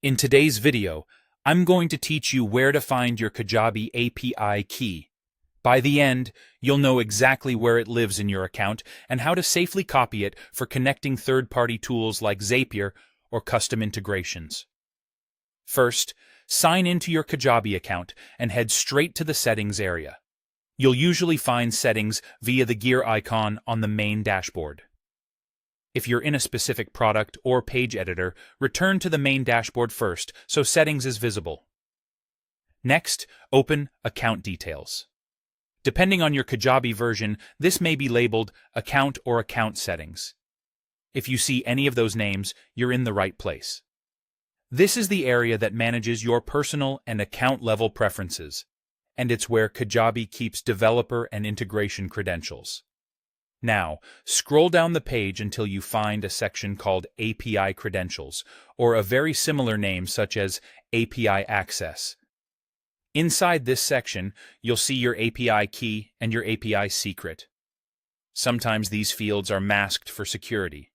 In today's video, I'm going to teach you where to find your Kajabi API key. By the end, you'll know exactly where it lives in your account and how to safely copy it for connecting third-party tools like Zapier or custom integrations. First, sign into your Kajabi account and head straight to the Settings area. You'll usually find Settings via the gear icon on the main dashboard. If you're in a specific product or page editor, return to the main dashboard first so Settings is visible. Next, open Account Details. Depending on your Kajabi version, this may be labeled Account or Account Settings. If you see any of those names, you're in the right place. This is the area that manages your personal and account-level preferences, and it's where Kajabi keeps developer and integration credentials. Now, scroll down the page until you find a section called API Credentials, or a very similar name such as API Access. Inside this section, you'll see your API key and your API secret. Sometimes these fields are masked for security.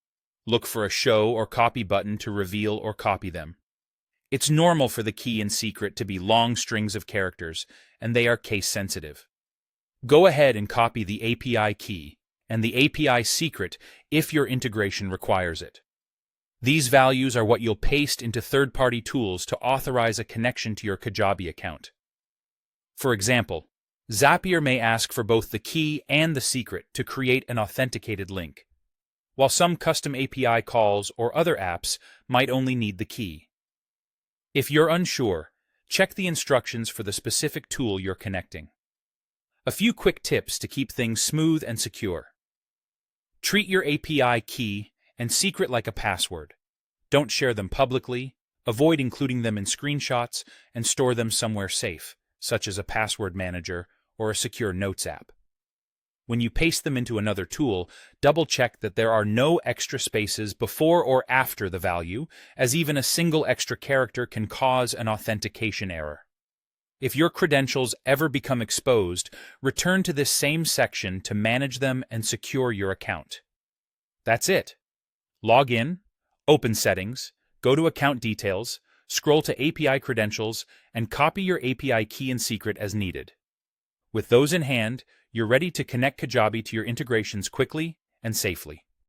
Look for a Show or Copy button to reveal or copy them. It's normal for the key and secret to be long strings of characters, and they are case-sensitive. Go ahead and copy the API key and the API secret if your integration requires it. These values are what you'll paste into third-party tools to authorize a connection to your Kajabi account. For example, Zapier may ask for both the key and the secret to create an authenticated link, while some custom API calls or other apps might only need the key. If you're unsure, check the instructions for the specific tool you're connecting. A few quick tips to keep things smooth and secure. Treat your API key and secret like a password. Don't share them publicly, avoid including them in screenshots, and store them somewhere safe, such as a password manager or a secure notes app. When you paste them into another tool, double-check that there are no extra spaces before or after the value, as even a single extra character can cause an authentication error. If your credentials ever become exposed, return to this same section to manage them and secure your account. That's it. Log in, open Settings, go to Account Details, scroll to API Credentials, and copy your API key and secret as needed. With those in hand, you're ready to connect Kajabi to your integrations quickly and safely.